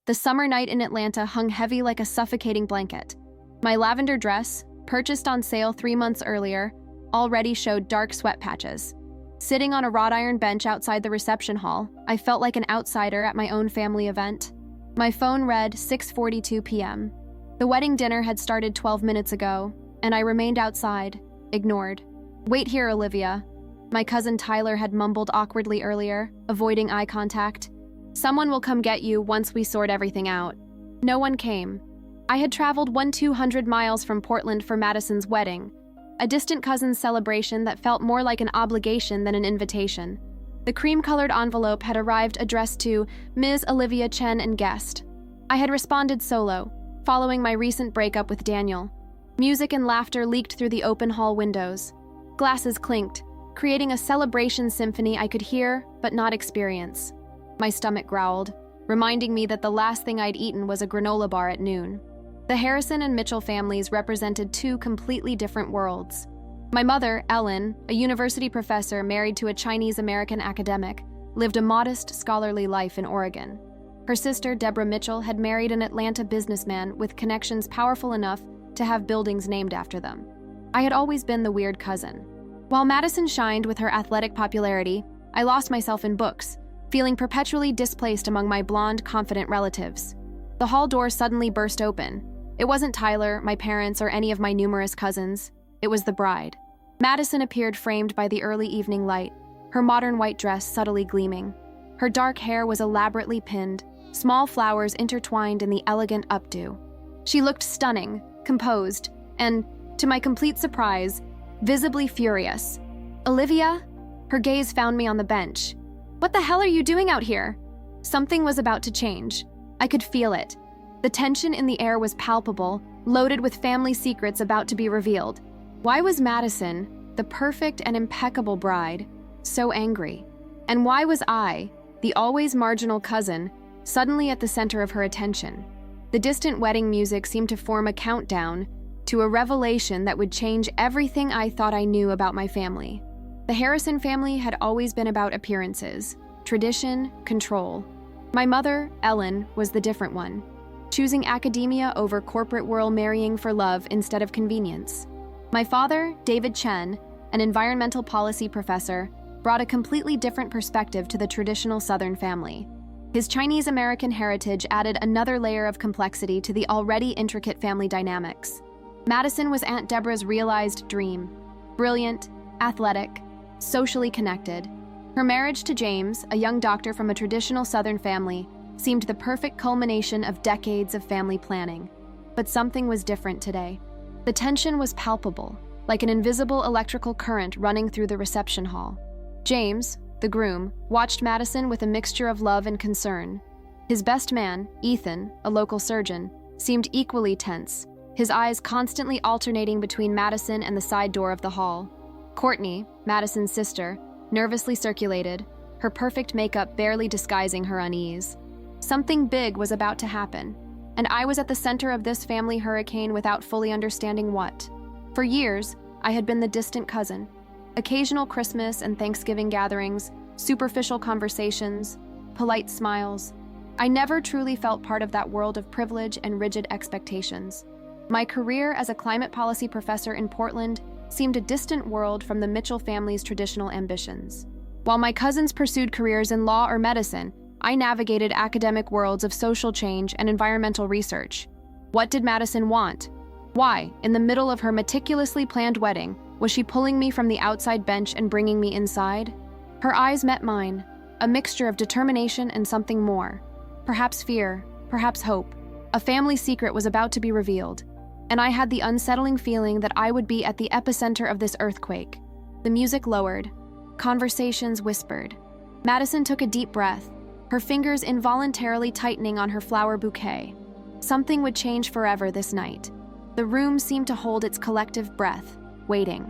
The summer night in Atlanta hung heavy like a suffocating blanket. My lavender dress, purchased on sale 3 months earlier, already showed dark sweat patches. Sitting on a wrought iron bench outside the reception hall, I felt like an outsider at my own family event. My phone read 6:42 p.m. The wedding dinner had started 12 minutes ago, and I remained outside, ignored. "Wait here, Olivia," my cousin Tyler had mumbled awkwardly earlier, avoiding eye contact. "Someone will come get you once we sort everything out." No one came. I had traveled 200 miles from Portland for Madison's wedding, a distant cousin's celebration that felt more like an obligation than an invitation. The cream-colored envelope had arrived addressed to Ms. Olivia Chen and guest. I had responded solo, following my recent breakup with Daniel. Music and laughter leaked through the open hall windows. Glasses clinked, creating a celebration symphony I could hear but not experience. My stomach growled, reminding me that the last thing I'd eaten was a granola bar at noon. The Harrison and Mitchell families represented two completely different worlds. My mother, Ellen, a university professor married to a Chinese-American academic, lived a modest, scholarly life in Oregon. Her sister, Deborah Mitchell, had married an Atlanta businessman with connections powerful enough to have buildings named after them. I had always been the weird cousin. While Madison shined with her athletic popularity, I lost myself in books, feeling perpetually displaced among my blonde, confident relatives. The hall door suddenly burst open. It wasn't Tyler, my parents, or any of my numerous cousins. It was the bride. Madison appeared framed by the early evening light, her modern white dress subtly gleaming. Her dark hair was elaborately pinned, small flowers intertwined in the elegant updo. She looked stunning, composed, and, to my complete surprise, visibly furious. "Olivia?" Her gaze found me on the bench. "What the hell are you doing out here?" Something was about to change. I could feel it. The tension in the air was palpable, loaded with family secrets about to be revealed. Why was Madison, the perfect and impeccable bride, so angry? And why was I, the always marginal cousin, suddenly at the center of her attention? The distant wedding music seemed to form a countdown to a revelation that would change everything I thought I knew about my family. The Harrison family had always been about appearances, tradition, control. My mother, Ellen, was the different one, choosing academia over corporate world, marrying for love instead of convenience. My father, David Chen, an environmental policy professor, brought a completely different perspective to the traditional Southern family. His Chinese-American heritage added another layer of complexity to the already intricate family dynamics. Madison was Aunt Deborah's realized dream: brilliant, athletic, socially connected. Her marriage to James, a young doctor from a traditional Southern family, seemed the perfect culmination of decades of family planning. But something was different today. The tension was palpable, like an invisible electrical current running through the reception hall. James, the groom, watched Madison with a mixture of love and concern. His best man, Ethan, a local surgeon, seemed equally tense, his eyes constantly alternating between Madison and the side door of the hall. Courtney, Madison's sister, nervously circulated, her perfect makeup barely disguising her unease. Something big was about to happen, and I was at the center of this family hurricane without fully understanding what. For years, I had been the distant cousin. Occasional Christmas and Thanksgiving gatherings, superficial conversations, polite smiles. I never truly felt part of that world of privilege and rigid expectations. My career as a climate policy professor in Portland seemed a distant world from the Mitchell family's traditional ambitions. While my cousins pursued careers in law or medicine, I navigated academic worlds of social change and environmental research. What did Madison want? Why, in the middle of her meticulously planned wedding, was she pulling me from the outside bench and bringing me inside? Her eyes met mine, a mixture of determination and something more. Perhaps fear, perhaps hope. A family secret was about to be revealed, and I had the unsettling feeling that I would be at the epicenter of this earthquake. The music lowered. Conversations whispered. Madison took a deep breath, her fingers involuntarily tightening on her flower bouquet. Something would change forever this night. The room seemed to hold its collective breath, waiting.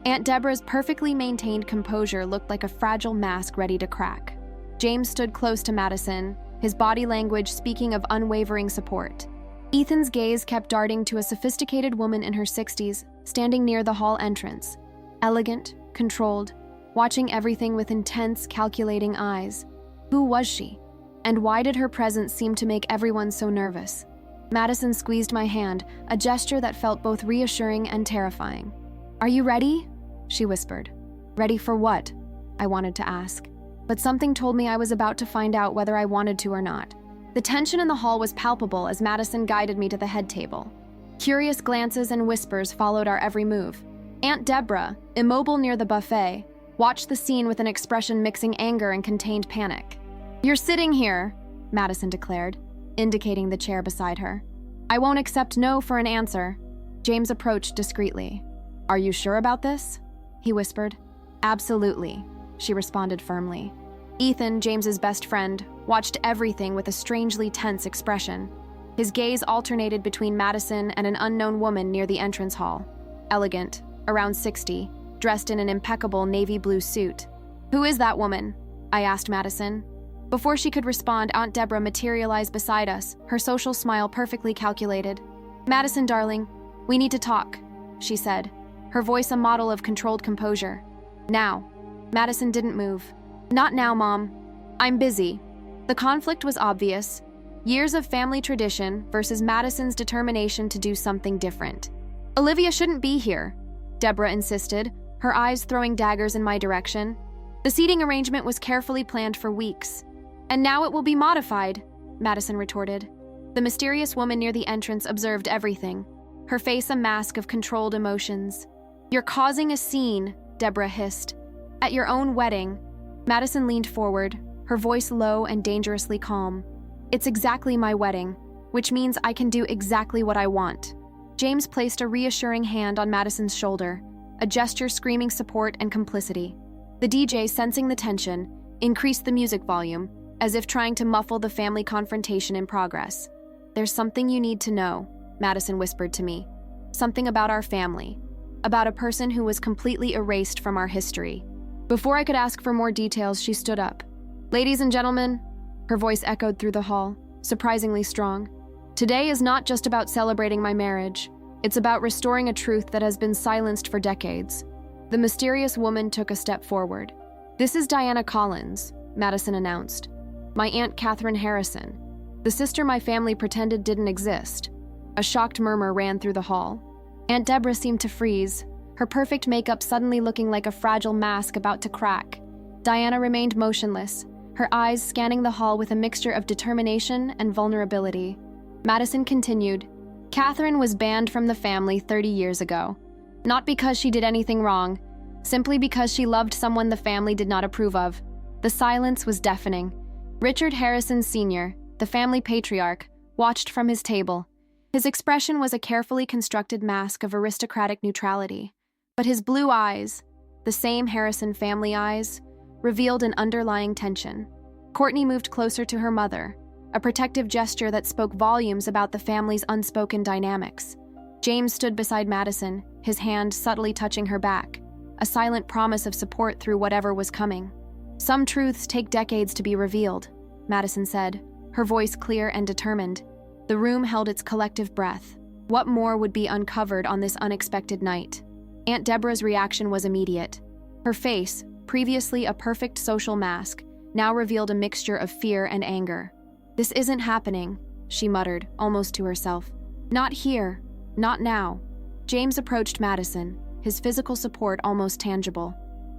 Aunt Deborah's perfectly maintained composure looked like a fragile mask ready to crack. James stood close to Madison, his body language speaking of unwavering support. Ethan's gaze kept darting to a sophisticated woman in her 60s, standing near the hall entrance. Elegant, controlled, watching everything with intense, calculating eyes. Who was she? And why did her presence seem to make everyone so nervous? Madison squeezed my hand, a gesture that felt both reassuring and terrifying. "Are you ready?" she whispered. "Ready for what?" I wanted to ask. But something told me I was about to find out whether I wanted to or not. The tension in the hall was palpable as Madison guided me to the head table. Curious glances and whispers followed our every move. Aunt Deborah, immobile near the buffet, watched the scene with an expression mixing anger and contained panic. "You're sitting here," Madison declared, indicating the chair beside her. "I won't accept no for an answer." James approached discreetly. "Are you sure about this?" he whispered. "Absolutely," she responded firmly. Ethan, James's best friend, watched everything with a strangely tense expression. His gaze alternated between Madison and an unknown woman near the entrance hall. Elegant, around 60, dressed in an impeccable navy blue suit. "Who is that woman?" I asked Madison. Before she could respond, Aunt Deborah materialized beside us, her social smile perfectly calculated. "Madison, darling, we need to talk," she said, her voice a model of controlled composure. "Now." Madison didn't move. "Not now, Mom. I'm busy." The conflict was obvious. Years of family tradition versus Madison's determination to do something different. "Olivia shouldn't be here," Deborah insisted, her eyes throwing daggers in my direction. "The seating arrangement was carefully planned for weeks. And now it will be modified," Madison retorted. The mysterious woman near the entrance observed everything, her face a mask of controlled emotions. "You're causing a scene," Deborah hissed. "At your own wedding." Madison leaned forward, her voice low and dangerously calm. "It's exactly my wedding, which means I can do exactly what I want." James placed a reassuring hand on Madison's shoulder, a gesture screaming support and complicity. The DJ, sensing the tension, increased the music volume, as if trying to muffle the family confrontation in progress. "There's something you need to know," Madison whispered to me. "Something about our family, about a person who was completely erased from our history." Before I could ask for more details, she stood up. "Ladies and gentlemen," her voice echoed through the hall, surprisingly strong. "Today is not just about celebrating my marriage. It's about restoring a truth that has been silenced for decades." The mysterious woman took a step forward. "This is Diana Collins," Madison announced. "My Aunt Catherine Harrison, the sister my family pretended didn't exist." A shocked murmur ran through the hall. Aunt Deborah seemed to freeze, her perfect makeup suddenly looking like a fragile mask about to crack. Diana remained motionless, her eyes scanning the hall with a mixture of determination and vulnerability. Madison continued, "Catherine was banned from the family 30 years ago. Not because she did anything wrong, simply because she loved someone the family did not approve of." The silence was deafening. Richard Harrison Sr., the family patriarch, watched from his table. His expression was a carefully constructed mask of aristocratic neutrality, but his blue eyes, the same Harrison family eyes, revealed an underlying tension. Courtney moved closer to her mother, a protective gesture that spoke volumes about the family's unspoken dynamics. James stood beside Madison, his hand subtly touching her back, a silent promise of support through whatever was coming. "Some truths take decades to be revealed," Madison said, her voice clear and determined. The room held its collective breath. What more would be uncovered on this unexpected night? Aunt Deborah's reaction was immediate. Her face, previously a perfect social mask, now revealed a mixture of fear and anger. "This isn't happening," she muttered, almost to herself. "Not here. Not now." James approached Madison, his physical support almost tangible.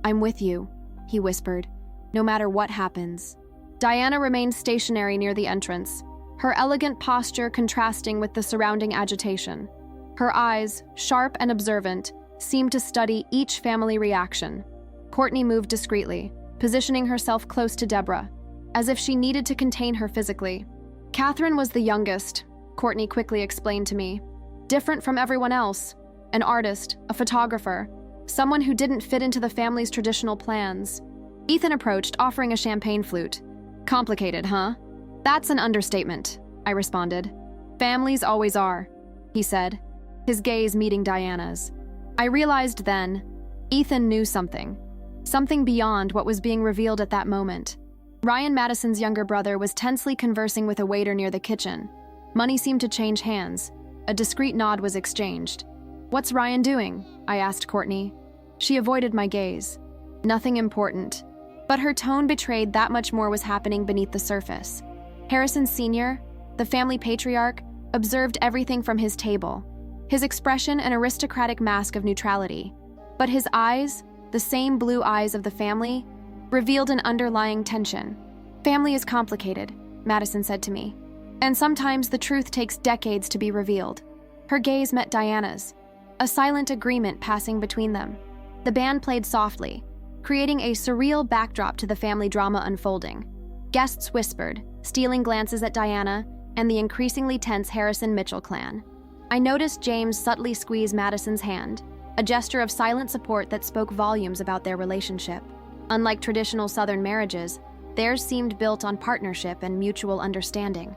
"I'm with you," he whispered, "no matter what happens." Diana remained stationary near the entrance, her elegant posture contrasting with the surrounding agitation. Her eyes, sharp and observant, seemed to study each family reaction. Courtney moved discreetly, positioning herself close to Deborah, as if she needed to contain her physically. "Catherine was the youngest," Courtney quickly explained to me. "Different from everyone else. An artist, a photographer, someone who didn't fit into the family's traditional plans." Ethan approached, offering a champagne flute. "Complicated, huh?" "That's an understatement," I responded. "Families always are," he said, his gaze meeting Diana's. I realized then, Ethan knew something beyond what was being revealed at that moment. Ryan Madison's younger brother was tensely conversing with a waiter near the kitchen. Money seemed to change hands. A discreet nod was exchanged. "What's Ryan doing?" I asked Courtney. She avoided my gaze. "Nothing important." But her tone betrayed that much more was happening beneath the surface. Harrison Sr., the family patriarch, observed everything from his table, his expression an aristocratic mask of neutrality. But his eyes, the same blue eyes of the family, revealed an underlying tension. "Family is complicated," Madison said to me, "and sometimes the truth takes decades to be revealed." Her gaze met Diana's, a silent agreement passing between them. The band played softly, creating a surreal backdrop to the family drama unfolding. Guests whispered, stealing glances at Diana and the increasingly tense Harrison Mitchell clan. I noticed James subtly squeeze Madison's hand, a gesture of silent support that spoke volumes about their relationship. Unlike traditional Southern marriages, theirs seemed built on partnership and mutual understanding.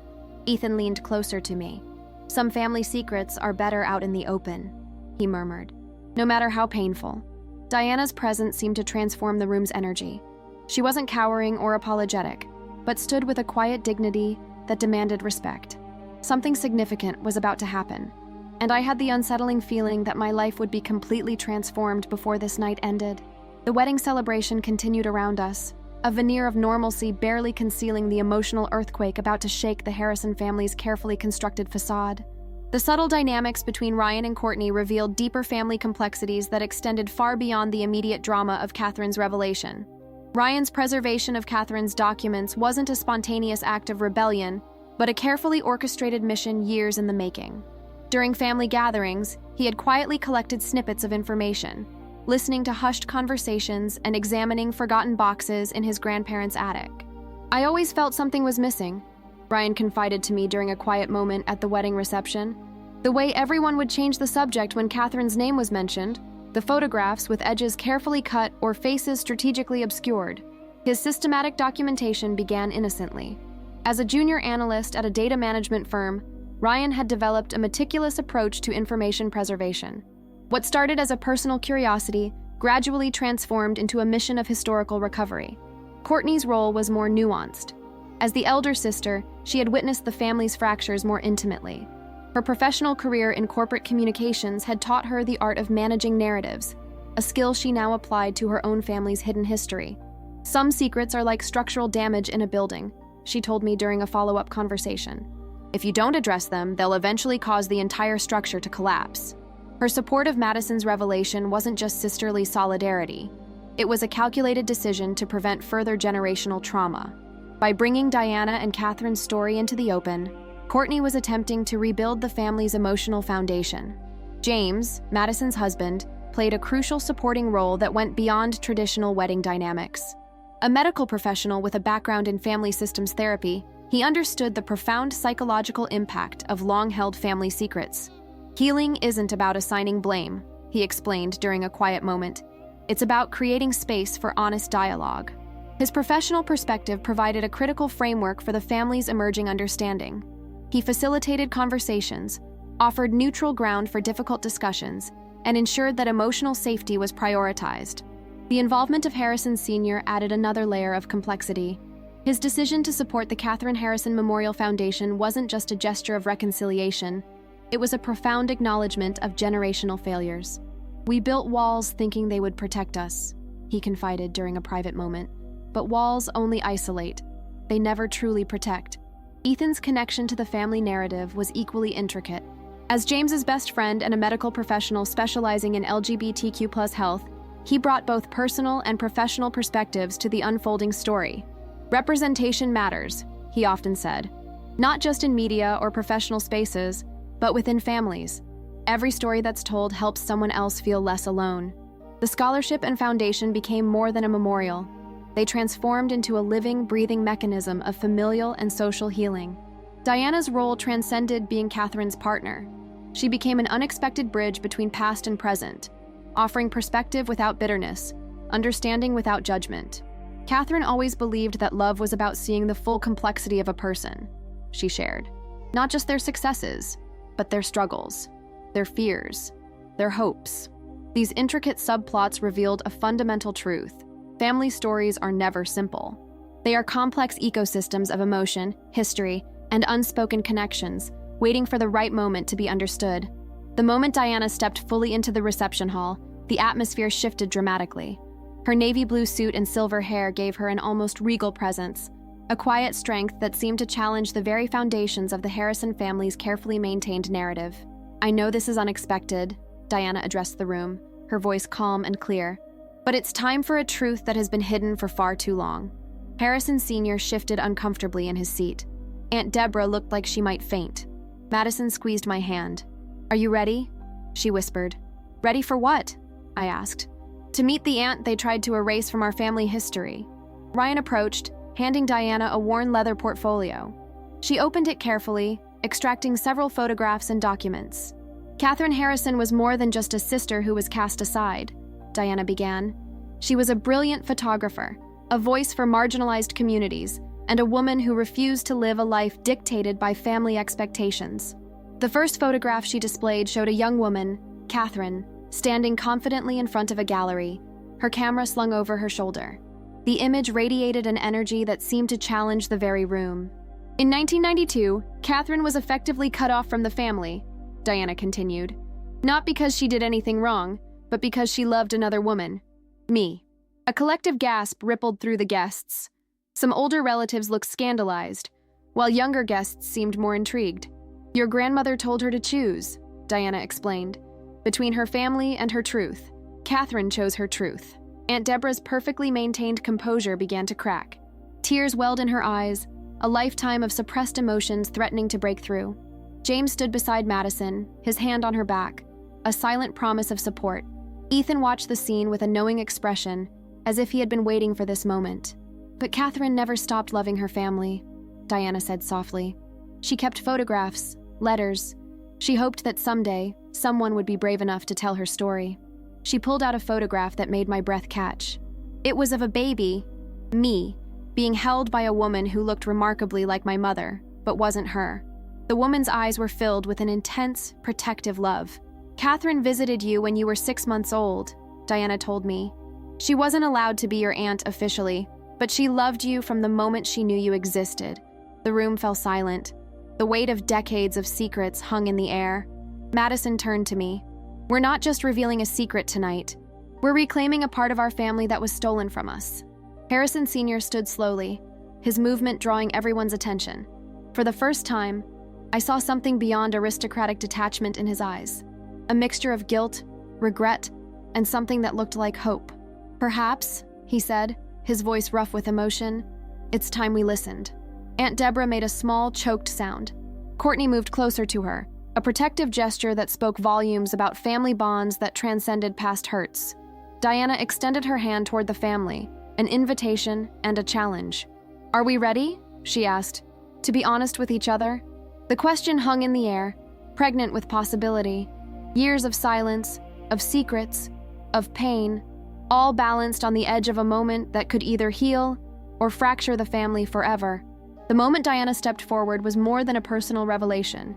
Ethan leaned closer to me. "Some family secrets are better out in the open," he murmured, "no matter how painful." Diana's presence seemed to transform the room's energy. She wasn't cowering or apologetic, but stood with a quiet dignity that demanded respect. Something significant was about to happen, and I had the unsettling feeling that my life would be completely transformed before this night ended. The wedding celebration continued around us, a veneer of normalcy barely concealing the emotional earthquake about to shake the Harrison family's carefully constructed facade. The subtle dynamics between Ryan and Courtney revealed deeper family complexities that extended far beyond the immediate drama of Catherine's revelation. Ryan's preservation of Catherine's documents wasn't a spontaneous act of rebellion, but a carefully orchestrated mission years in the making. During family gatherings, he had quietly collected snippets of information, listening to hushed conversations and examining forgotten boxes in his grandparents' attic. "I always felt something was missing," Ryan confided to me during a quiet moment at the wedding reception. "The way everyone would change the subject when Catherine's name was mentioned, the photographs with edges carefully cut or faces strategically obscured." His systematic documentation began innocently. As a junior analyst at a data management firm, Ryan had developed a meticulous approach to information preservation. What started as a personal curiosity gradually transformed into a mission of historical recovery. Courtney's role was more nuanced. As the elder sister, she had witnessed the family's fractures more intimately. Her professional career in corporate communications had taught her the art of managing narratives, a skill she now applied to her own family's hidden history. "Some secrets are like structural damage in a building," she told me during a follow-up conversation. "If you don't address them, they'll eventually cause the entire structure to collapse." Her support of Madison's revelation wasn't just sisterly solidarity. It was a calculated decision to prevent further generational trauma. By bringing Diana and Catherine's story into the open, Courtney was attempting to rebuild the family's emotional foundation. James, Madison's husband, played a crucial supporting role that went beyond traditional wedding dynamics. A medical professional with a background in family systems therapy, he understood the profound psychological impact of long-held family secrets. "Healing isn't about assigning blame," he explained during a quiet moment. "It's about creating space for honest dialogue." His professional perspective provided a critical framework for the family's emerging understanding. He facilitated conversations, offered neutral ground for difficult discussions, and ensured that emotional safety was prioritized. The involvement of Harrison Sr. added another layer of complexity. His decision to support the Catherine Harrison Memorial Foundation wasn't just a gesture of reconciliation, it was a profound acknowledgement of generational failures. "We built walls thinking they would protect us," he confided during a private moment. "But walls only isolate. They never truly protect." Ethan's connection to the family narrative was equally intricate. As James's best friend and a medical professional specializing in LGBTQ+ health, he brought both personal and professional perspectives to the unfolding story. "Representation matters," he often said, "not just in media or professional spaces, but within families. Every story that's told helps someone else feel less alone." The scholarship and foundation became more than a memorial. They transformed into a living, breathing mechanism of familial and social healing. Diana's role transcended being Catherine's partner. She became an unexpected bridge between past and present, offering perspective without bitterness, understanding without judgment. "Catherine always believed that love was about seeing the full complexity of a person," she shared. "Not just their successes, but their struggles, their fears, their hopes." These intricate subplots revealed a fundamental truth. Family stories are never simple. They are complex ecosystems of emotion, history, and unspoken connections, waiting for the right moment to be understood. The moment Diana stepped fully into the reception hall, the atmosphere shifted dramatically. Her navy blue suit and silver hair gave her an almost regal presence, a quiet strength that seemed to challenge the very foundations of the Harrison family's carefully maintained narrative. "I know this is unexpected," Diana addressed the room, her voice calm and clear, "but it's time for a truth that has been hidden for far too long." Harrison Sr. shifted uncomfortably in his seat. Aunt Deborah looked like she might faint. Madison squeezed my hand. "Are you ready?" she whispered. "Ready for what?" I asked. "To meet the aunt they tried to erase from our family history." Ryan approached, handing Diana a worn leather portfolio. She opened it carefully, extracting several photographs and documents. "Catherine Harrison was more than just a sister who was cast aside," Diana began. "She was a brilliant photographer, a voice for marginalized communities, and a woman who refused to live a life dictated by family expectations." The first photograph she displayed showed a young woman, Catherine, standing confidently in front of a gallery, her camera slung over her shoulder. The image radiated an energy that seemed to challenge the very room. "In 1992, Catherine was effectively cut off from the family," Diana continued. "Not because she did anything wrong, but because she loved another woman. Me." A collective gasp rippled through the guests. Some older relatives looked scandalized, while younger guests seemed more intrigued. "Your grandmother told her to choose," Diana explained. "Between her family and her truth. Catherine chose her truth." Aunt Deborah's perfectly maintained composure began to crack. Tears welled in her eyes, a lifetime of suppressed emotions threatening to break through. James stood beside Madison, his hand on her back, a silent promise of support. Ethan watched the scene with a knowing expression, as if he had been waiting for this moment. "But Catherine never stopped loving her family," Diana said softly. "She kept photographs, letters. She hoped that someday, someone would be brave enough to tell her story." She pulled out a photograph that made my breath catch. It was of a baby, me, being held by a woman who looked remarkably like my mother, but wasn't her. The woman's eyes were filled with an intense, protective love. "Catherine visited you when you were 6 months old," Diana told me. "She wasn't allowed to be your aunt officially, but she loved you from the moment she knew you existed." The room fell silent. The weight of decades of secrets hung in the air. Madison turned to me. "We're not just revealing a secret tonight. We're reclaiming a part of our family that was stolen from us." Harrison Sr. stood slowly, his movement drawing everyone's attention. For the first time, I saw something beyond aristocratic detachment in his eyes. A mixture of guilt, regret, and something that looked like hope. "Perhaps," he said, his voice rough with emotion, "it's time we listened." Aunt Deborah made a small, choked sound. Courtney moved closer to her, a protective gesture that spoke volumes about family bonds that transcended past hurts. Diana extended her hand toward the family, an invitation and a challenge. "Are we ready?" she asked. "To be honest with each other?" The question hung in the air, pregnant with possibility. Years of silence, of secrets, of pain, all balanced on the edge of a moment that could either heal or fracture the family forever. The moment Diana stepped forward was more than a personal revelation.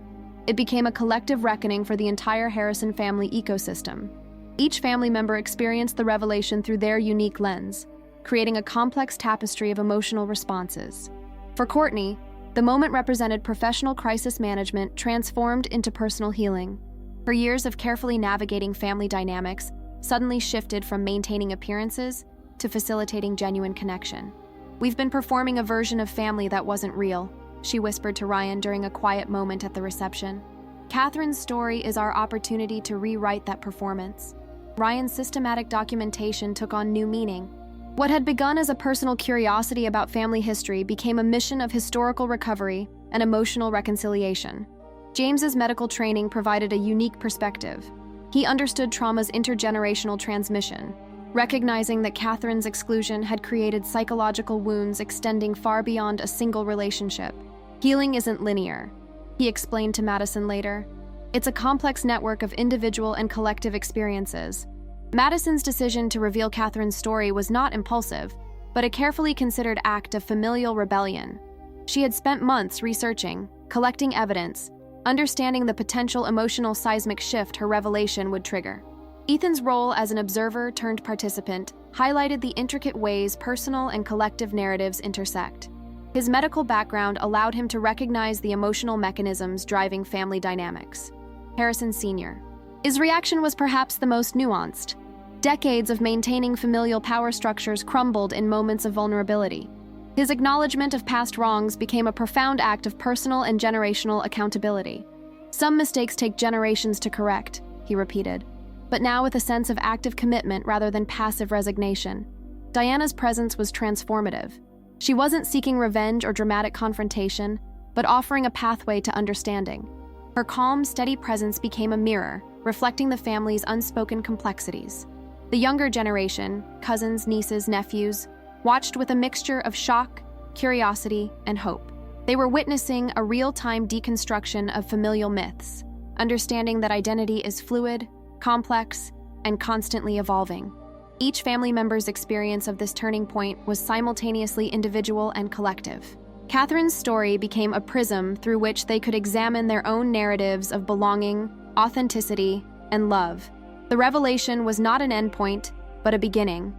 It became a collective reckoning for the entire Harrison family ecosystem. Each family member experienced the revelation through their unique lens, creating a complex tapestry of emotional responses. For Courtney, the moment represented professional crisis management transformed into personal healing. Her years of carefully navigating family dynamics suddenly shifted from maintaining appearances to facilitating genuine connection. "We've been performing a version of family that wasn't real," she whispered to Ryan during a quiet moment at the reception. "Catherine's story is our opportunity to rewrite that performance." Ryan's systematic documentation took on new meaning. What had begun as a personal curiosity about family history became a mission of historical recovery and emotional reconciliation. James's medical training provided a unique perspective. He understood trauma's intergenerational transmission, recognizing that Catherine's exclusion had created psychological wounds extending far beyond a single relationship. "Healing isn't linear," he explained to Madison later. "It's a complex network of individual and collective experiences." Madison's decision to reveal Catherine's story was not impulsive, but a carefully considered act of familial rebellion. She had spent months researching, collecting evidence, understanding the potential emotional seismic shift her revelation would trigger. Ethan's role as an observer turned participant highlighted the intricate ways personal and collective narratives intersect. His medical background allowed him to recognize the emotional mechanisms driving family dynamics. Harrison Sr. His reaction was perhaps the most nuanced. Decades of maintaining familial power structures crumbled in moments of vulnerability. His acknowledgement of past wrongs became a profound act of personal and generational accountability. "Some mistakes take generations to correct," he repeated, but now with a sense of active commitment rather than passive resignation. Diana's presence was transformative. She wasn't seeking revenge or dramatic confrontation, but offering a pathway to understanding. Her calm, steady presence became a mirror, reflecting the family's unspoken complexities. The younger generation, cousins, nieces, nephews, watched with a mixture of shock, curiosity, and hope. They were witnessing a real-time deconstruction of familial myths, understanding that identity is fluid, complex, and constantly evolving. Each family member's experience of this turning point was simultaneously individual and collective. Catherine's story became a prism through which they could examine their own narratives of belonging, authenticity, and love. The revelation was not an endpoint, but a beginning,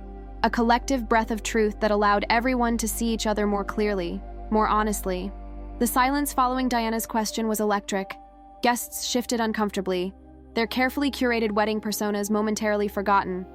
a collective breath of truth that allowed everyone to see each other more clearly, more honestly. The silence following Diana's question was electric. Guests shifted uncomfortably, their carefully curated wedding personas momentarily forgotten.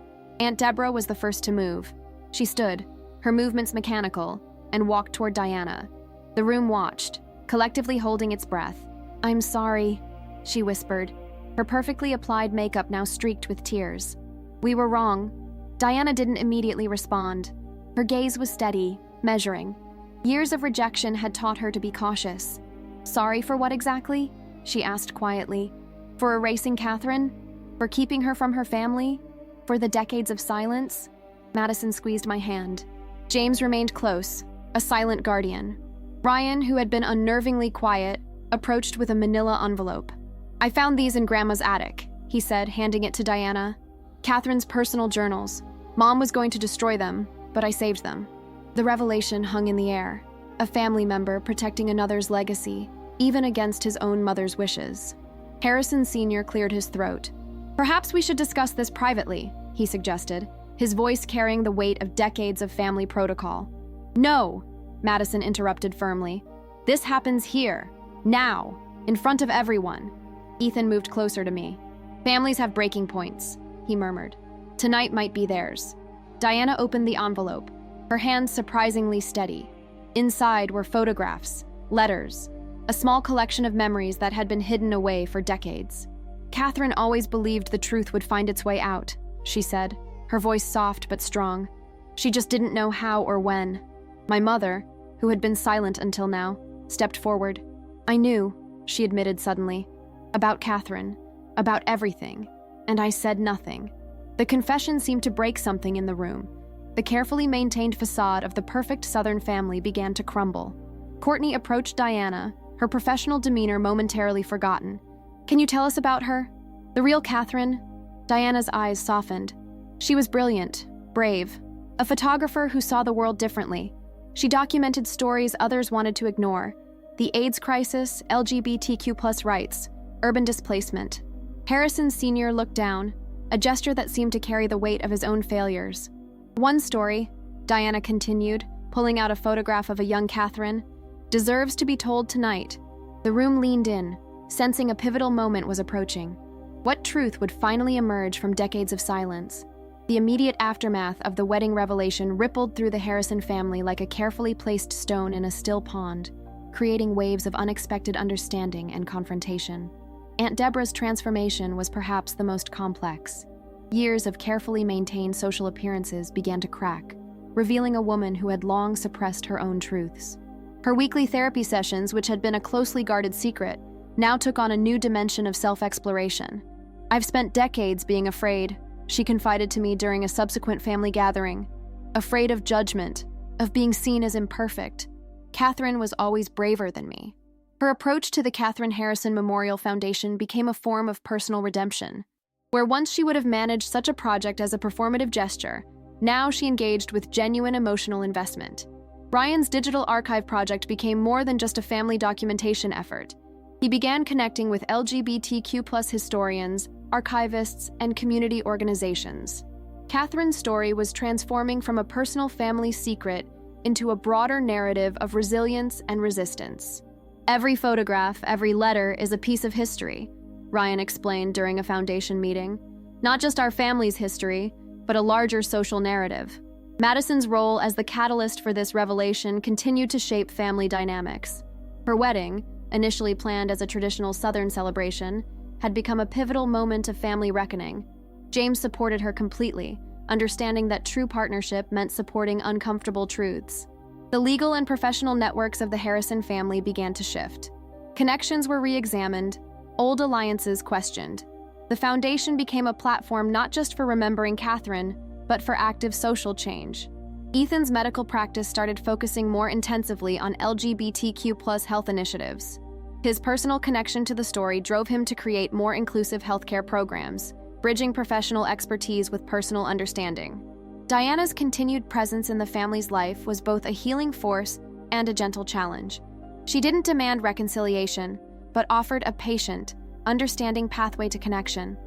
Aunt Deborah was the first to move. She stood, her movements mechanical, and walked toward Diana. The room watched, collectively holding its breath. "I'm sorry," she whispered, her perfectly applied makeup now streaked with tears. "We were wrong." Diana didn't immediately respond. Her gaze was steady, measuring. Years of rejection had taught her to be cautious. "Sorry for what exactly?" she asked quietly. "For erasing Catherine? For keeping her from her family? For the decades of silence?" Madison squeezed my hand. James remained close, a silent guardian. Ryan, who had been unnervingly quiet, approached with a manila envelope. "I found these in Grandma's attic," he said, handing it to Diana. "Catherine's personal journals. Mom was going to destroy them, but I saved them." The revelation hung in the air, a family member protecting another's legacy, even against his own mother's wishes. Harrison Sr. cleared his throat. "Perhaps we should discuss this privately," he suggested, his voice carrying the weight of decades of family protocol. "No," Madison interrupted firmly. "This happens here, now, in front of everyone." Ethan moved closer to me. "Families have breaking points," he murmured. "Tonight might be theirs." Diana opened the envelope, her hands surprisingly steady. Inside were photographs, letters, a small collection of memories that had been hidden away for decades. "Catherine always believed the truth would find its way out," she said, her voice soft but strong. "She just didn't know how or when." My mother, who had been silent until now, stepped forward. "I knew," she admitted suddenly, "about Catherine, about everything, and I said nothing." The confession seemed to break something in the room. The carefully maintained facade of the perfect Southern family began to crumble. Courtney approached Diana, her professional demeanor momentarily forgotten. "Can you tell us about her? The real Catherine?" Diana's eyes softened. "She was brilliant, brave, a photographer who saw the world differently. She documented stories others wanted to ignore: the AIDS crisis, LGBTQ+ rights, urban displacement." Harrison Sr. looked down, a gesture that seemed to carry the weight of his own failures. "One story," Diana continued, pulling out a photograph of a young Catherine, "deserves to be told tonight." The room leaned in, sensing a pivotal moment was approaching. What truth would finally emerge from decades of silence? The immediate aftermath of the wedding revelation rippled through the Harrison family like a carefully placed stone in a still pond, creating waves of unexpected understanding and confrontation. Aunt Deborah's transformation was perhaps the most complex. Years of carefully maintained social appearances began to crack, revealing a woman who had long suppressed her own truths. Her weekly therapy sessions, which had been a closely guarded secret, now took on a new dimension of self-exploration. "I've spent decades being afraid," she confided to me during a subsequent family gathering. "Afraid of judgment, of being seen as imperfect. Catherine was always braver than me." Her approach to the Catherine Harrison Memorial Foundation became a form of personal redemption. Where once she would have managed such a project as a performative gesture, now she engaged with genuine emotional investment. Ryan's digital archive project became more than just a family documentation effort. He began connecting with LGBTQ+ historians, archivists, and community organizations. Catherine's story was transforming from a personal family secret into a broader narrative of resilience and resistance. "Every photograph, every letter is a piece of history," Ryan explained during a foundation meeting. "Not just our family's history, but a larger social narrative." Madison's role as the catalyst for this revelation continued to shape family dynamics. Her wedding, initially planned as a traditional Southern celebration, had become a pivotal moment of family reckoning. James supported her completely, understanding that true partnership meant supporting uncomfortable truths. The legal and professional networks of the Harrison family began to shift. Connections were re-examined, old alliances questioned. The foundation became a platform not just for remembering Catherine, but for active social change. Ethan's medical practice started focusing more intensively on LGBTQ+ health initiatives. His personal connection to the story drove him to create more inclusive healthcare programs, bridging professional expertise with personal understanding. Diana's continued presence in the family's life was both a healing force and a gentle challenge. She didn't demand reconciliation, but offered a patient, understanding pathway to connection.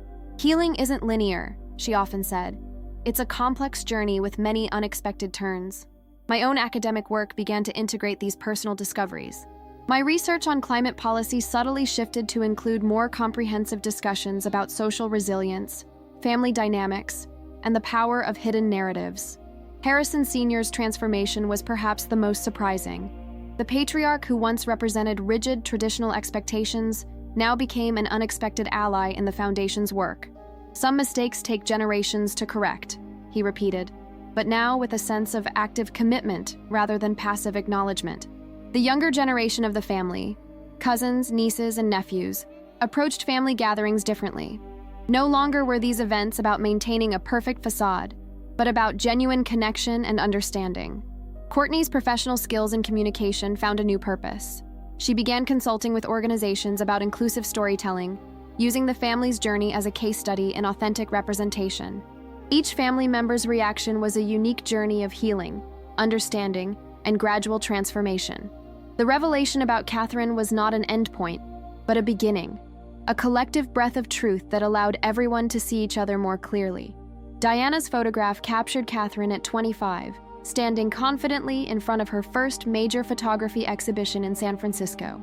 Healing isn't linear, she often said. It's a complex journey with many unexpected turns. My own academic work began to integrate these personal discoveries. My research on climate policy subtly shifted to include more comprehensive discussions about social resilience, family dynamics, and the power of hidden narratives. Harrison Sr.'s transformation was perhaps the most surprising. The patriarch who once represented rigid traditional expectations now became an unexpected ally in the Foundation's work. Some mistakes take generations to correct, he repeated, but now with a sense of active commitment rather than passive acknowledgement. The younger generation of the family, cousins, nieces, and nephews, approached family gatherings differently. No longer were these events about maintaining a perfect facade, but about genuine connection and understanding. Courtney's professional skills in communication found a new purpose. She began consulting with organizations about inclusive storytelling, using the family's journey as a case study in authentic representation. Each family member's reaction was a unique journey of healing, understanding, and gradual transformation. The revelation about Catherine was not an endpoint, but a beginning, a collective breath of truth that allowed everyone to see each other more clearly. Diana's photograph captured Catherine at 25, standing confidently in front of her first major photography exhibition in San Francisco.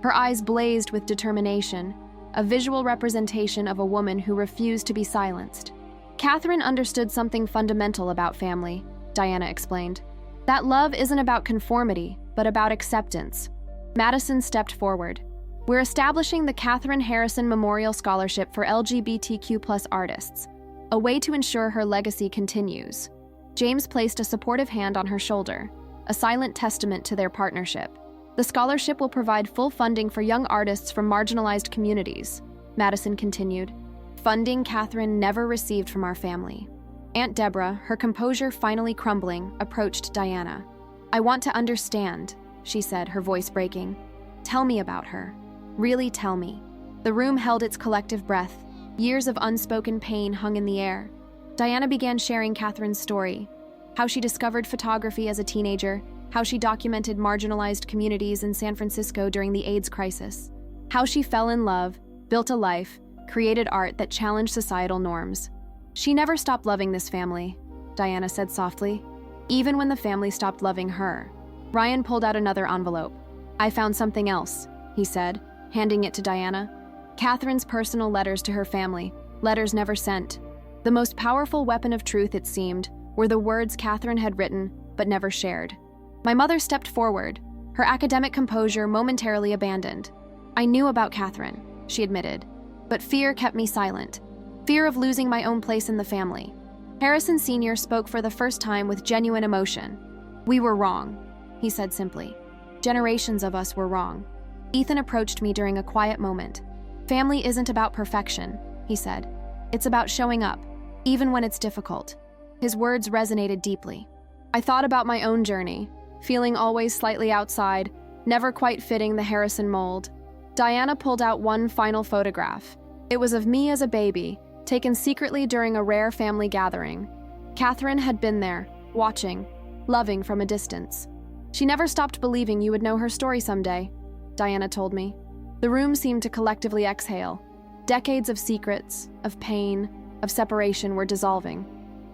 Her eyes blazed with determination, a visual representation of a woman who refused to be silenced. Catherine understood something fundamental about family, Diana explained. That love isn't about conformity, but about acceptance. Madison stepped forward. We're establishing the Catherine Harrison Memorial Scholarship for LGBTQ+ artists, a way to ensure her legacy continues. James placed a supportive hand on her shoulder, a silent testament to their partnership. The scholarship will provide full funding for young artists from marginalized communities, Madison continued. Funding Catherine never received from our family. Aunt Deborah, her composure finally crumbling, approached Diana. I want to understand, she said, her voice breaking. Tell me about her. Really tell me. The room held its collective breath. Years of unspoken pain hung in the air. Diana began sharing Catherine's story, how she discovered photography as a teenager, how she documented marginalized communities in San Francisco during the AIDS crisis, how she fell in love, built a life, created art that challenged societal norms. She never stopped loving this family, Diana said softly, even when the family stopped loving her. Ryan pulled out another envelope. I found something else, he said, handing it to Diana. Catherine's personal letters to her family, letters never sent. The most powerful weapon of truth, it seemed, were the words Catherine had written but never shared. My mother stepped forward, her academic composure momentarily abandoned. I knew about Catherine, she admitted, but fear kept me silent. Fear of losing my own place in the family. Harrison Sr. spoke for the first time with genuine emotion. We were wrong, he said simply. Generations of us were wrong. Ethan approached me during a quiet moment. Family isn't about perfection, he said. It's about showing up, even when it's difficult. His words resonated deeply. I thought about my own journey, feeling always slightly outside, never quite fitting the Harrison mold. Diana pulled out one final photograph. It was of me as a baby, taken secretly during a rare family gathering. Catherine had been there, watching, loving from a distance. She never stopped believing you would know her story someday, Diana told me. The room seemed to collectively exhale. Decades of secrets, of pain, of separation were dissolving.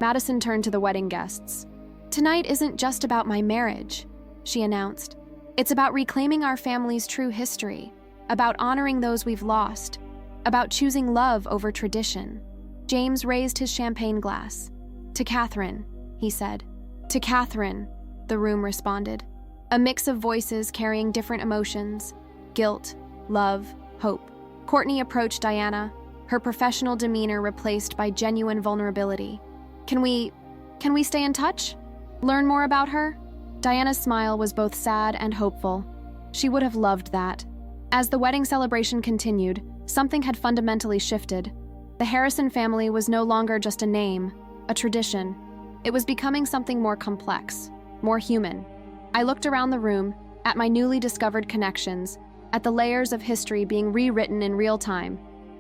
Madison turned to the wedding guests. Tonight isn't just about my marriage, she announced. It's about reclaiming our family's true history, about honoring those we've lost, about choosing love over tradition. James raised his champagne glass. To Catherine, he said. To Catherine, the room responded. A mix of voices carrying different emotions: guilt, love, hope. Courtney approached Diana, her professional demeanor replaced by genuine vulnerability. Can we stay in touch? Learn more about her? Diana's smile was both sad and hopeful. She would have loved that. As the wedding celebration continued, something had fundamentally shifted. The Harrison family was no longer just a name, a tradition. It was becoming something more complex, more human. I looked around the room, at my newly discovered connections, at the layers of history being rewritten in real time,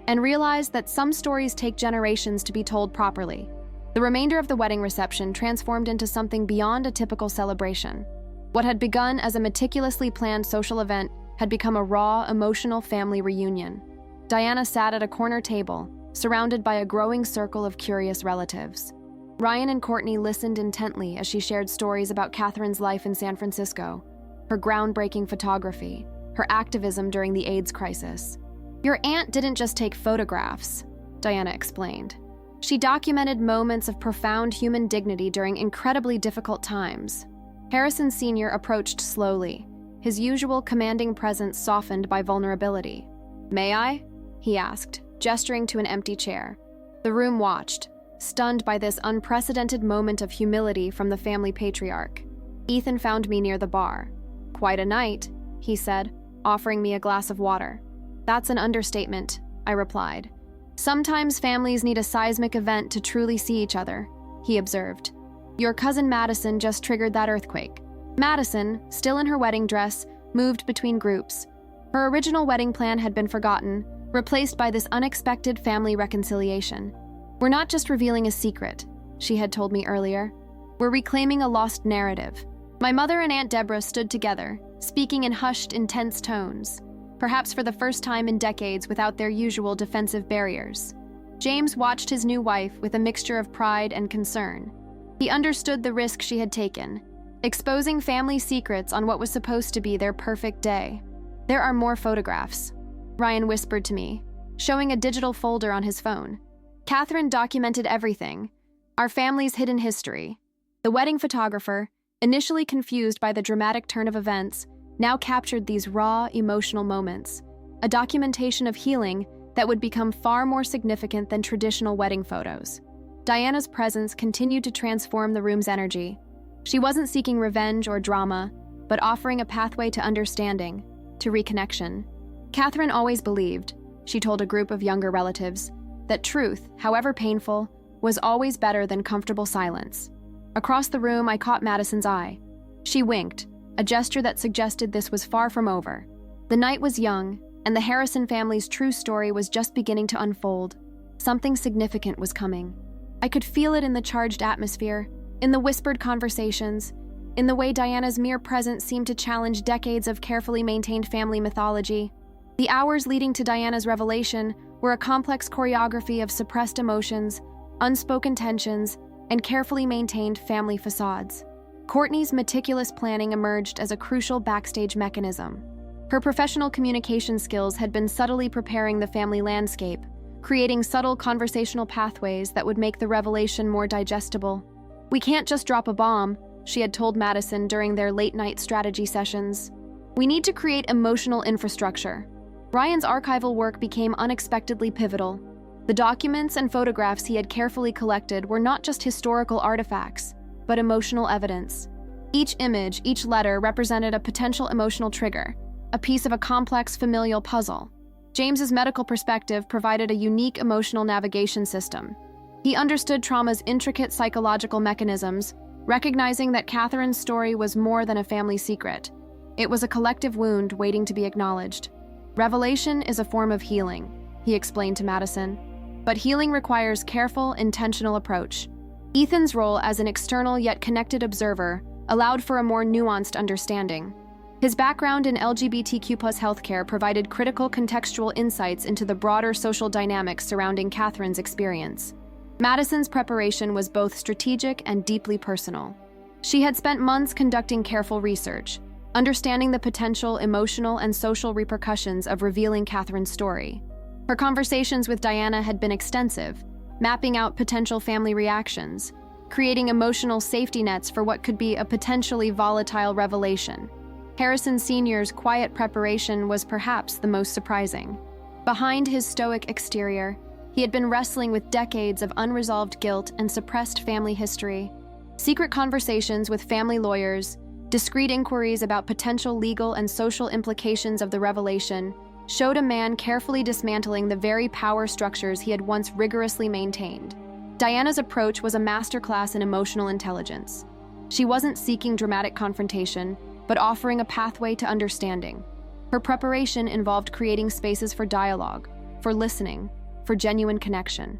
and realized that some stories take generations to be told properly. The remainder of the wedding reception transformed into something beyond a typical celebration. What had begun as a meticulously planned social event had become a raw, emotional family reunion. Diana sat at a corner table, surrounded by a growing circle of curious relatives. Ryan and Courtney listened intently as she shared stories about Catherine's life in San Francisco, her groundbreaking photography, her activism during the AIDS crisis. Your aunt didn't just take photographs, Diana explained. She documented moments of profound human dignity during incredibly difficult times. Harrison Sr. approached slowly, his usual commanding presence softened by vulnerability. May I? He asked, gesturing to an empty chair. The room watched, stunned by this unprecedented moment of humility from the family patriarch. Ethan found me near the bar. Quite a night, he said, offering me a glass of water. That's an understatement, I replied. Sometimes families need a seismic event to truly see each other, he observed. Your cousin Madison just triggered that earthquake. Madison, still in her wedding dress, moved between groups. Her original wedding plan had been forgotten, replaced by this unexpected family reconciliation. We're not just revealing a secret, she had told me earlier. We're reclaiming a lost narrative. My mother and Aunt Deborah stood together, speaking in hushed, intense tones, perhaps for the first time in decades without their usual defensive barriers. James watched his new wife with a mixture of pride and concern. He understood the risk she had taken, exposing family secrets on what was supposed to be their perfect day. There are more photographs, Ryan whispered to me, showing a digital folder on his phone. Catherine documented everything, our family's hidden history. The wedding photographer, initially confused by the dramatic turn of events, now captured these raw, emotional moments, a documentation of healing that would become far more significant than traditional wedding photos. Diana's presence continued to transform the room's energy. She wasn't seeking revenge or drama, but offering a pathway to understanding, to reconnection. Catherine always believed, she told a group of younger relatives, that truth, however painful, was always better than comfortable silence. Across the room, I caught Madison's eye. She winked, a gesture that suggested this was far from over. The night was young, and the Harrison family's true story was just beginning to unfold. Something significant was coming. I could feel it in the charged atmosphere, in the whispered conversations, in the way Diana's mere presence seemed to challenge decades of carefully maintained family mythology. The hours leading to Diana's revelation were a complex choreography of suppressed emotions, unspoken tensions, and carefully maintained family facades. Courtney's meticulous planning emerged as a crucial backstage mechanism. Her professional communication skills had been subtly preparing the family landscape, creating subtle conversational pathways that would make the revelation more digestible. We can't just drop a bomb, she had told Madison during their late-night strategy sessions. We need to create emotional infrastructure. Ryan's archival work became unexpectedly pivotal. The documents and photographs he had carefully collected were not just historical artifacts, but emotional evidence. Each image, each letter represented a potential emotional trigger, a piece of a complex familial puzzle. James's medical perspective provided a unique emotional navigation system. He understood trauma's intricate psychological mechanisms, recognizing that Catherine's story was more than a family secret. It was a collective wound waiting to be acknowledged. Revelation is a form of healing, he explained to Madison. But healing requires careful, intentional approach. Ethan's role as an external yet connected observer allowed for a more nuanced understanding. His background in LGBTQ+ healthcare provided critical contextual insights into the broader social dynamics surrounding Catherine's experience. Madison's preparation was both strategic and deeply personal. She had spent months conducting careful research, understanding the potential emotional and social repercussions of revealing Catherine's story. Her conversations with Diana had been extensive, mapping out potential family reactions, creating emotional safety nets for what could be a potentially volatile revelation. Harrison Sr.'s quiet preparation was perhaps the most surprising. Behind his stoic exterior, he had been wrestling with decades of unresolved guilt and suppressed family history. Secret conversations with family lawyers, discreet inquiries about potential legal and social implications of the revelation, showed a man carefully dismantling the very power structures he had once rigorously maintained. Diana's approach was a masterclass in emotional intelligence. She wasn't seeking dramatic confrontation, but offering a pathway to understanding. Her preparation involved creating spaces for dialogue, for listening, for genuine connection.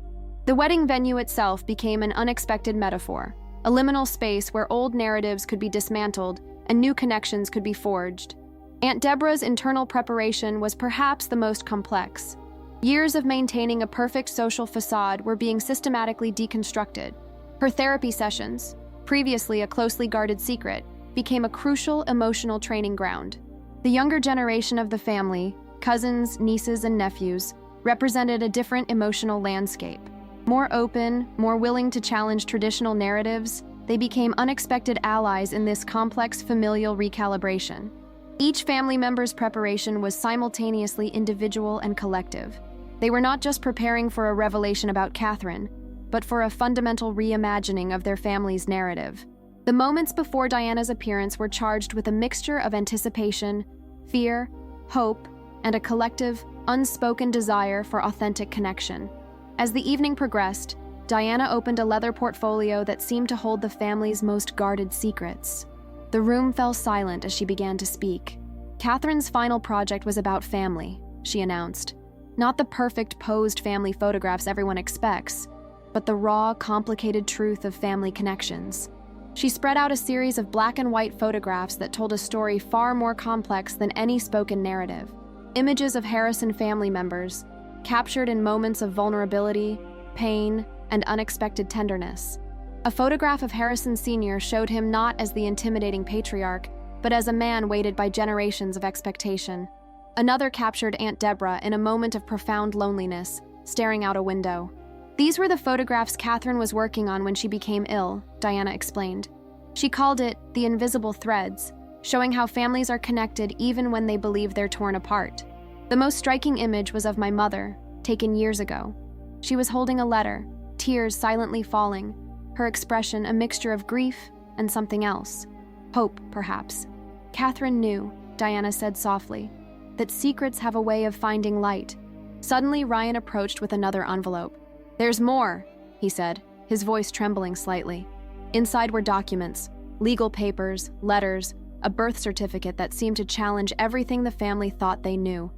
The wedding venue itself became an unexpected metaphor, a liminal space where old narratives could be dismantled and new connections could be forged. Aunt Deborah's internal preparation was perhaps the most complex. Years of maintaining a perfect social facade were being systematically deconstructed. Her therapy sessions, previously a closely guarded secret, became a crucial emotional training ground. The younger generation of the family, cousins, nieces, and nephews, represented a different emotional landscape. More open, more willing to challenge traditional narratives, they became unexpected allies in this complex familial recalibration. Each family member's preparation was simultaneously individual and collective. They were not just preparing for a revelation about Catherine, but for a fundamental reimagining of their family's narrative. The moments before Diana's appearance were charged with a mixture of anticipation, fear, hope, and a collective, unspoken desire for authentic connection. As the evening progressed, Diana opened a leather portfolio that seemed to hold the family's most guarded secrets. The room fell silent as she began to speak. Catherine's final project was about family, she announced. Not the perfect posed family photographs everyone expects, but the raw, complicated truth of family connections. She spread out a series of black and white photographs that told a story far more complex than any spoken narrative. Images of Harrison family members, captured in moments of vulnerability, pain, and unexpected tenderness. A photograph of Harrison Sr. showed him not as the intimidating patriarch, but as a man weighted by generations of expectation. Another captured Aunt Deborah in a moment of profound loneliness, staring out a window. These were the photographs Catherine was working on when she became ill, Diana explained. She called it the invisible threads, showing how families are connected even when they believe they're torn apart. The most striking image was of my mother, taken years ago. She was holding a letter, tears silently falling, her expression a mixture of grief and something else. Hope, perhaps. Catherine knew, Diana said softly, that secrets have a way of finding light. Suddenly, Ryan approached with another envelope. "There's more," he said, his voice trembling slightly. Inside were documents, legal papers, letters, a birth certificate that seemed to challenge everything the family thought they knew.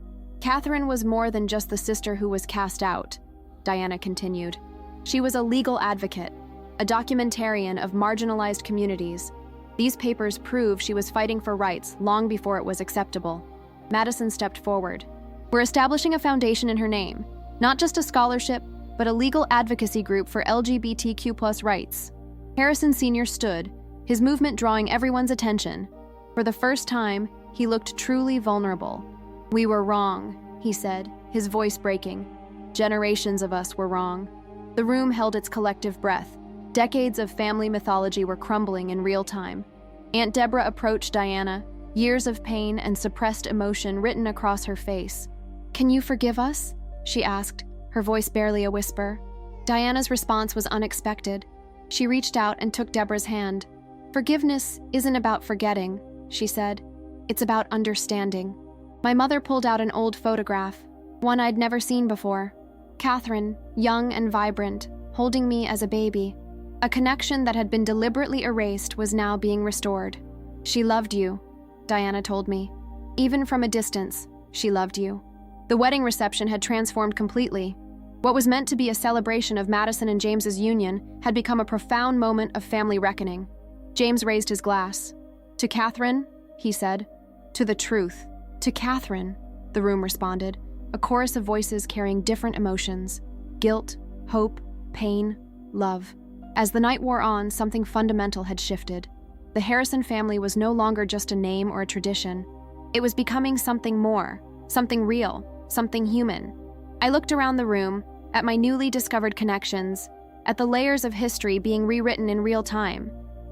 Catherine was more than just the sister who was cast out, Diana continued. She was a legal advocate, a documentarian of marginalized communities. These papers prove she was fighting for rights long before it was acceptable. Madison stepped forward. "We're establishing a foundation in her name, not just a scholarship, but a legal advocacy group for LGBTQ+ rights." Harrison Sr. stood, his movement drawing everyone's attention. For the first time, he looked truly vulnerable. "We were wrong," he said, his voice breaking. "Generations of us were wrong." The room held its collective breath. Decades of family mythology were crumbling in real time. Aunt Deborah approached Diana, years of pain and suppressed emotion written across her face. "Can you forgive us?" she asked, her voice barely a whisper. Diana's response was unexpected. She reached out and took Deborah's hand. "Forgiveness isn't about forgetting," she said. "It's about understanding." My mother pulled out an old photograph, one I'd never seen before. Catherine, young and vibrant, holding me as a baby. A connection that had been deliberately erased was now being restored. "She loved you," Diana told me. "Even from a distance, she loved you." The wedding reception had transformed completely. What was meant to be a celebration of Madison and James's union had become a profound moment of family reckoning. James raised his glass. "To Catherine," he said. "To the truth." "To Catherine," the room responded, a chorus of voices carrying different emotions: guilt, hope, pain, love. As the night wore on, something fundamental had shifted. The Harrison family was no longer just a name or a tradition. It was becoming something more, something real, something human. I looked around the room, at my newly discovered connections, at the layers of history being rewritten in real time,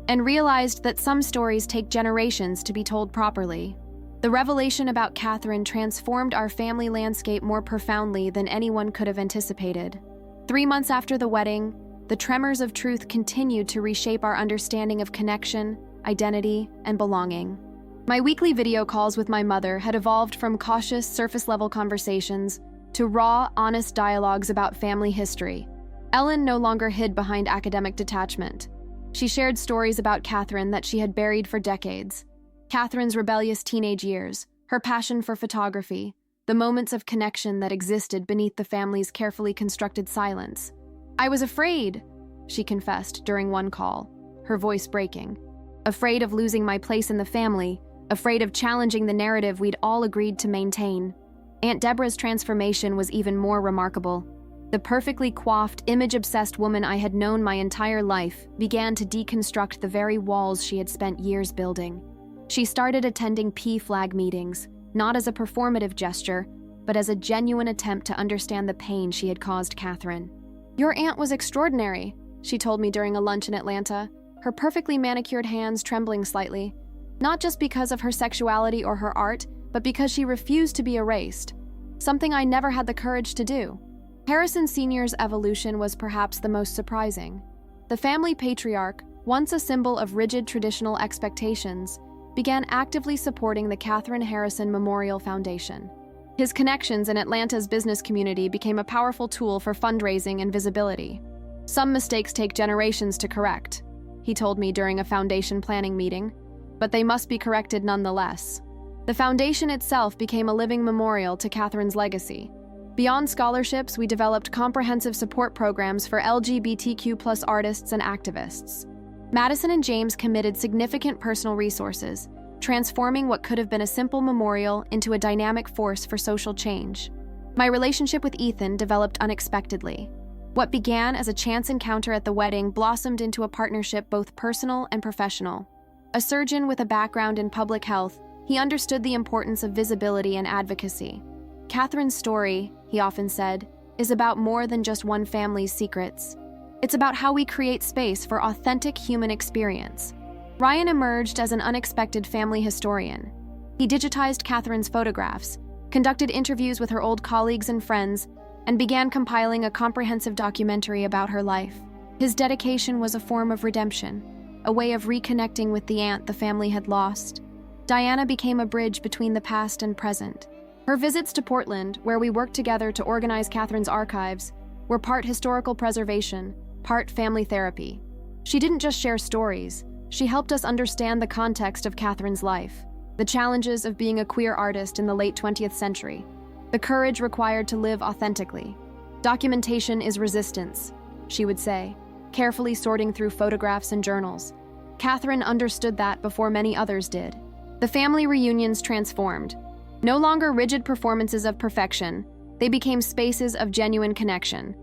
and realized that some stories take generations to be told properly. The revelation about Catherine transformed our family landscape more profoundly than anyone could have anticipated. 3 months after the wedding, the tremors of truth continued to reshape our understanding of connection, identity, and belonging. My weekly video calls with my mother had evolved from cautious, surface-level conversations to raw, honest dialogues about family history. Ellen no longer hid behind academic detachment. She shared stories about Catherine that she had buried for decades. Catherine's rebellious teenage years, her passion for photography, the moments of connection that existed beneath the family's carefully constructed silence. "I was afraid," she confessed during one call, her voice breaking. "Afraid of losing my place in the family, afraid of challenging the narrative we'd all agreed to maintain." Aunt Deborah's transformation was even more remarkable. The perfectly coiffed, image-obsessed woman I had known my entire life began to deconstruct the very walls she had spent years building. She started attending PFLAG meetings, not as a performative gesture, but as a genuine attempt to understand the pain she had caused Catherine. "Your aunt was extraordinary," she told me during a lunch in Atlanta, her perfectly manicured hands trembling slightly, not just because of her sexuality or her art, but because she refused to be erased, something I never had the courage to do. Harrison Sr.'s evolution was perhaps the most surprising. The family patriarch, once a symbol of rigid traditional expectations, began actively supporting the Catherine Harrison Memorial Foundation. His connections in Atlanta's business community became a powerful tool for fundraising and visibility. "Some mistakes take generations to correct," he told me during a foundation planning meeting, "but they must be corrected nonetheless." The foundation itself became a living memorial to Catherine's legacy. Beyond scholarships, we developed comprehensive support programs for LGBTQ+ artists and activists. Madison and James committed significant personal resources, transforming what could have been a simple memorial into a dynamic force for social change. My relationship with Ethan developed unexpectedly. What began as a chance encounter at the wedding blossomed into a partnership both personal and professional. A surgeon with a background in public health, he understood the importance of visibility and advocacy. "Catherine's story," he often said, "is about more than just one family's secrets. It's about how we create space for authentic human experience." Ryan emerged as an unexpected family historian. He digitized Catherine's photographs, conducted interviews with her old colleagues and friends, and began compiling a comprehensive documentary about her life. His dedication was a form of redemption, a way of reconnecting with the aunt the family had lost. Diana became a bridge between the past and present. Her visits to Portland, where we worked together to organize Catherine's archives, were part historical preservation, part family therapy. She didn't just share stories, she helped us understand the context of Catherine's life, the challenges of being a queer artist in the late 20th century, the courage required to live authentically. "Documentation is resistance," she would say, carefully sorting through photographs and journals. Catherine understood that before many others did. The family reunions transformed. No longer rigid performances of perfection, they became spaces of genuine connection.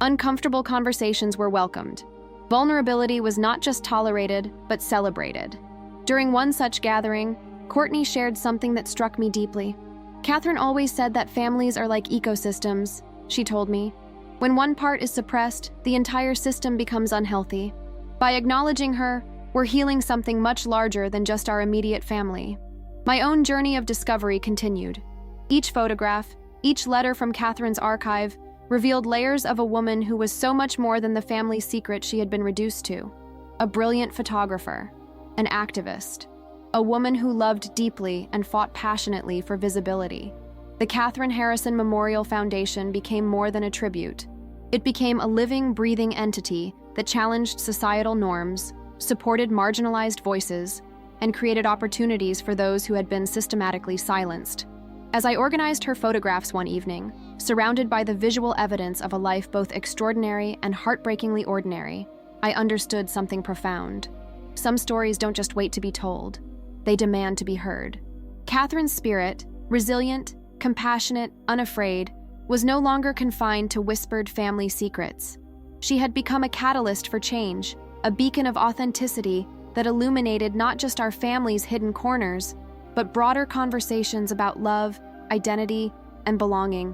Uncomfortable conversations were welcomed. Vulnerability was not just tolerated, but celebrated. During one such gathering, Courtney shared something that struck me deeply. "Catherine always said that families are like ecosystems," she told me. "When one part is suppressed, the entire system becomes unhealthy. By acknowledging her, we're healing something much larger than just our immediate family." My own journey of discovery continued. Each photograph, each letter from Catherine's archive, revealed layers of a woman who was so much more than the family secret she had been reduced to. A brilliant photographer, an activist, a woman who loved deeply and fought passionately for visibility. The Catherine Harrison Memorial Foundation became more than a tribute. It became a living, breathing entity that challenged societal norms, supported marginalized voices, and created opportunities for those who had been systematically silenced. As I organized her photographs one evening, surrounded by the visual evidence of a life both extraordinary and heartbreakingly ordinary, I understood something profound. Some stories don't just wait to be told, they demand to be heard. Catherine's spirit, resilient, compassionate, unafraid, was no longer confined to whispered family secrets. She had become a catalyst for change, a beacon of authenticity that illuminated not just our family's hidden corners, but broader conversations about love, identity, and belonging.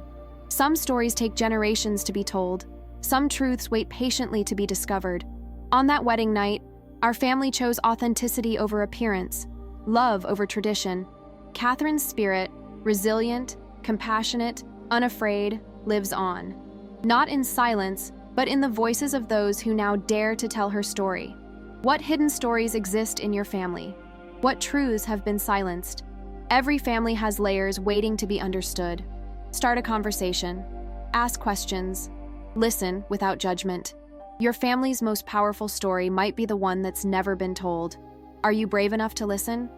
Some stories take generations to be told. Some truths wait patiently to be discovered. On that wedding night, our family chose authenticity over appearance, love over tradition. Catherine's spirit, resilient, compassionate, unafraid, lives on. Not in silence, but in the voices of those who now dare to tell her story. What hidden stories exist in your family? What truths have been silenced? Every family has layers waiting to be understood. Start a conversation. Ask questions. Listen without judgment. Your family's most powerful story might be the one that's never been told. Are you brave enough to listen?